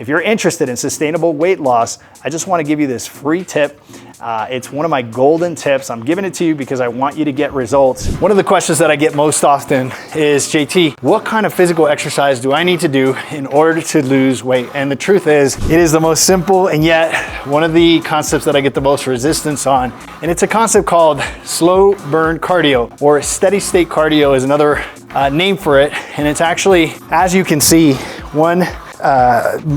if you're interested in sustainable weight loss, I just want to give you this free tip. It's one of my golden tips. I'm giving it to you because I want you to get results. One of the questions that I get most often is, JT, what kind of physical exercise do I need to do in order to lose weight? And the truth is, it is the most simple and yet one of the concepts that I get the most resistance on. And it's a concept called slow burn cardio, or steady state cardio is another name for it. And it's actually, as you can see,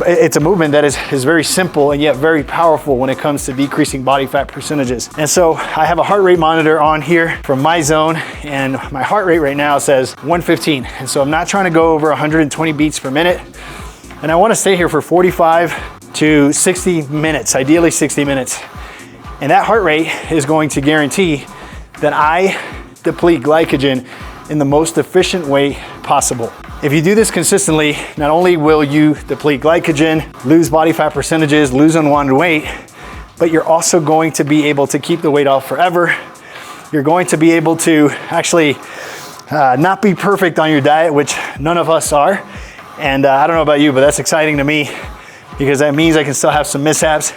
it's a movement that is very simple and yet very powerful when it comes to decreasing body fat percentages. And so I have a heart rate monitor on here from my zone, and my heart rate right now says 115. And so I'm not trying to go over 120 beats per minute. And I want to stay here for 45 to 60 minutes, ideally 60 minutes. And that heart rate is going to guarantee that I deplete glycogen in the most efficient way possible. If you do this consistently, not only will you deplete glycogen, lose body fat percentages, lose unwanted weight, but you're also going to be able to keep the weight off forever. You're going to be able to actually not be perfect on your diet, which none of us are. And I don't know about you, but that's exciting to me because that means I can still have some mishaps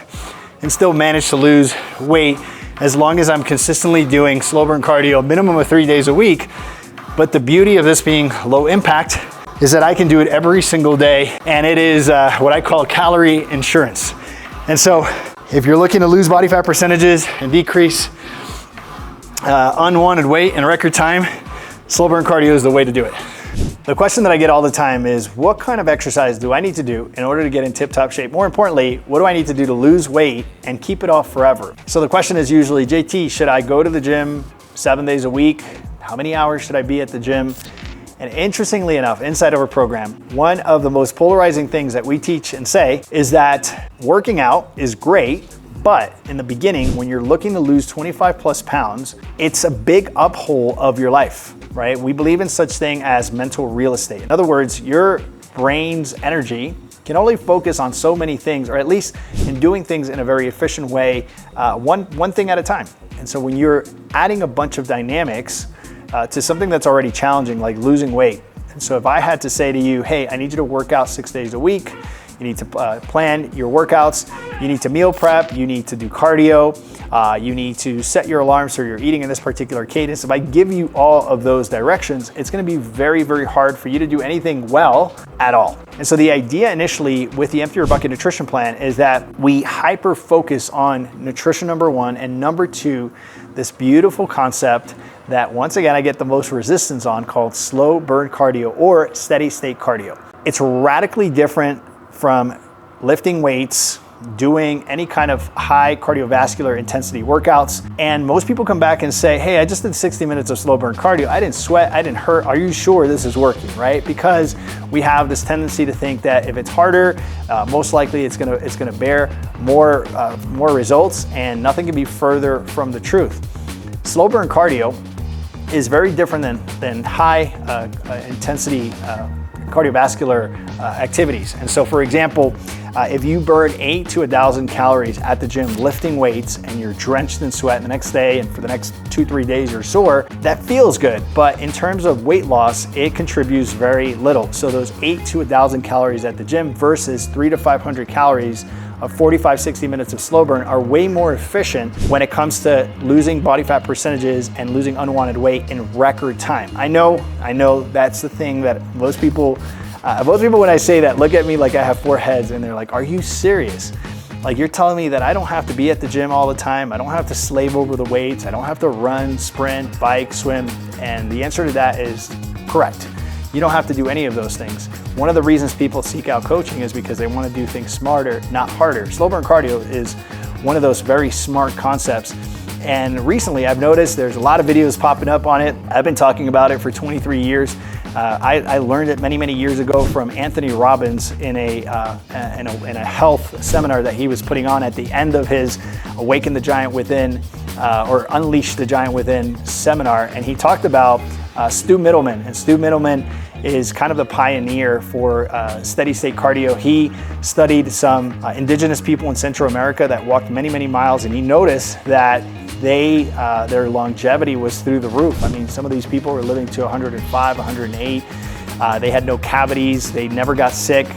and still manage to lose weight as long as I'm consistently doing slow burn cardio, minimum of 3 days a week. But the beauty of this being low impact is that I can do it every single day, and it is what I call calorie insurance. And so if you're looking to lose body fat percentages and decrease unwanted weight in record time, slow burn cardio is the way to do it. The question that I get all the time is, what kind of exercise do I need to do in order to get in tip-top shape? More importantly, what do I need to do to lose weight and keep it off forever? So the question is usually, JT, should I go to the gym 7 days a week? How many hours should I be at the gym? And interestingly enough, inside of our program, one of the most polarizing things that we teach and say is that working out is great, but in the beginning, when you're looking to lose 25 plus pounds, it's a big uphole of your life, right? We believe in such thing as mental real estate. In other words, your brain's energy can only focus on so many things, or at least in doing things in a very efficient way, one thing at a time. And so when you're adding a bunch of dynamics to something that's already challenging, like losing weight. And so if I had to say to you, hey, I need you to work out 6 days a week, you need to plan your workouts, you need to meal prep, you need to do cardio, you need to set your alarm so you're eating in this particular cadence. If I give you all of those directions, it's gonna be very, very hard for you to do anything well at all. And so the idea initially with the Empty Your Bucket nutrition plan is that we hyper focus on nutrition, number one, and number two, this beautiful concept that once again I get the most resistance on, called slow burn cardio or steady state cardio. It's radically different from lifting weights, doing any kind of high cardiovascular intensity workouts. And most people come back and say, hey, I just did 60 minutes of slow burn cardio. I didn't sweat, I didn't hurt. Are you sure this is working, right? Because we have this tendency to think that if it's harder, most likely it's gonna bear more results, and nothing can be further from the truth. Slow burn cardio is very different than high intensity cardiovascular activities. And so for example, if you burn 8 to 1,000 calories at the gym lifting weights and you're drenched in sweat the next day and for the next 2-3 days you're sore, that feels good. But in terms of weight loss, it contributes very little. So those 8 to 1,000 calories at the gym versus 300 to 500 calories of 45, 60 minutes of slow burn are way more efficient when it comes to losing body fat percentages and losing unwanted weight in record time. I know that's the thing that most people when I say that look at me like I have 4 heads, and they're like, are you serious? Like, you're telling me that I don't have to be at the gym all the time, I don't have to slave over the weights, I don't have to run, sprint, bike, swim? And the answer to that is correct. You don't have to do any of those things. One of the reasons people seek out coaching is because they want to do things smarter, not harder. Slow burn cardio is one of those very smart concepts. And recently I've noticed there's a lot of videos popping up on it. I've been talking about it for 23 years. I learned it many years ago from Anthony Robbins in a health seminar that he was putting on at the end of his Awaken the Giant Within or Unleash the Giant Within seminar. And he talked about Stu Middleman. And Stu Middleman is kind of the pioneer for steady state cardio. He studied some indigenous people in Central America that walked many miles, and he noticed that their longevity was through the roof. I mean, some of these people were living to 105, 108. They had no cavities, they never got sick,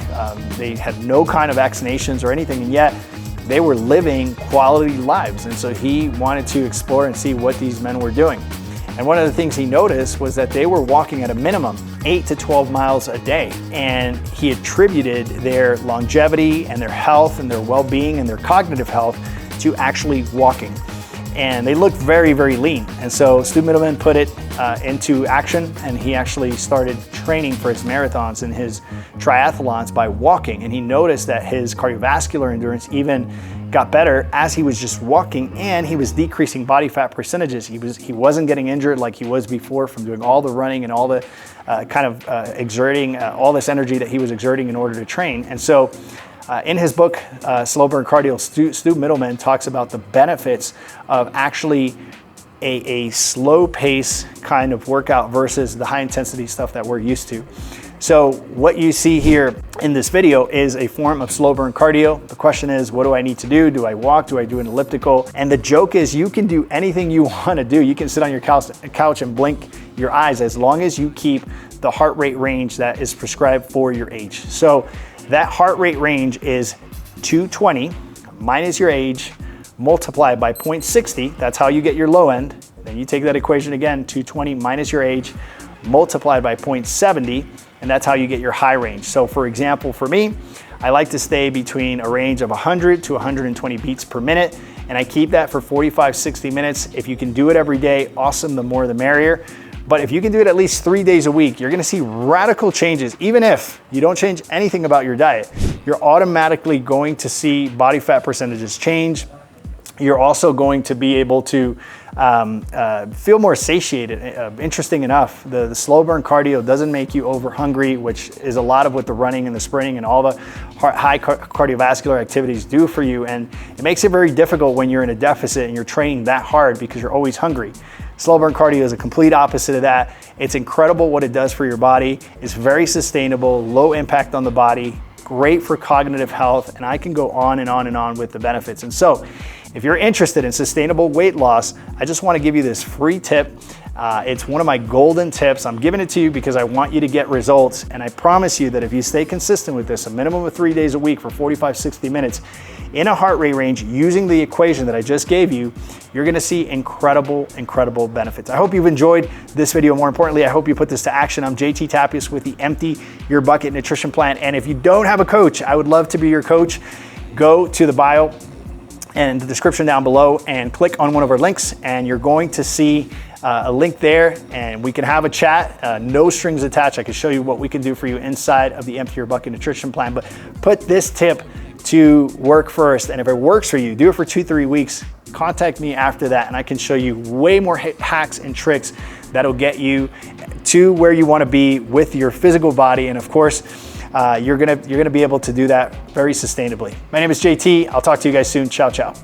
they had no kind of vaccinations or anything, and yet they were living quality lives. And so he wanted to explore and see what these men were doing. And one of the things he noticed was that they were walking at a minimum 8 to 12 miles a day. And he attributed their longevity and their health and their well-being and their cognitive health to actually walking. And they looked very, very lean. And so Stu Middleman put it into action, and he actually started training for his marathons and his triathlons by walking. And he noticed that his cardiovascular endurance even got better as he was just walking, and he was decreasing body fat percentages. He wasn't getting injured like he was before from doing all the running and all the exerting all this energy that he was exerting in order to train. And so in his book, Slow Burn Cardio, Stu Middleman talks about the benefits of actually a slow pace kind of workout versus the high intensity stuff that we're used to. So what you see here in this video is a form of slow burn cardio. The question is, what do I need to do? Do I walk? Do I do an elliptical? And the joke is you can do anything you want to do. You can sit on your couch and blink your eyes as long as you keep the heart rate range that is prescribed for your age. So that heart rate range is 220 minus your age multiplied by 0.60. That's how you get your low end. Then you take that equation again, 220 minus your age multiplied by 0.70, and that's how you get your high range. So for example, for me, I like to stay between a range of 100 to 120 beats per minute, and I keep that for 45, 60 minutes. If you can do it every day, awesome, the more the merrier. But if you can do it at least 3 days a week, you're gonna see radical changes. Even if you don't change anything about your diet, you're automatically going to see body fat percentages change. You're also going to be able to feel more satiated. Interesting enough, the slow burn cardio doesn't make you over hungry, which is a lot of what the running and the sprinting and all the high cardiovascular activities do for you. And it makes it very difficult when you're in a deficit and you're training that hard because you're always hungry. Slow burn cardio is a complete opposite of that. It's incredible what it does for your body. It's very sustainable, low impact on the body, great for cognitive health, and I can go on and on and on with the benefits. And so, if you're interested in sustainable weight loss, I just want to give you this free tip. It's one of my golden tips. I'm giving it to you because I want you to get results. And I promise you that if you stay consistent with this, a minimum of 3 days a week for 45, 60 minutes in a heart rate range using the equation that I just gave you, you're going to see incredible, incredible benefits. I hope you've enjoyed this video. More importantly, I hope you put this to action. I'm JT Tapias with the Empty Your Bucket Nutrition Plan. And if you don't have a coach, I would love to be your coach. Go to the bio and the description down below and click on one of our links, and you're going to see a link there, and we can have a chat, no strings attached. I can show you what we can do for you inside of the Empty Your Bucket Nutrition Plan. But put this tip to work first, and if it works for you, do it for 2-3 weeks. Contact me after that, and I can show you way more hacks and tricks that'll get you to where you want to be with your physical body. And of course, you're gonna be able to do that very sustainably. My name is JT. I'll talk to you guys soon. Ciao, ciao.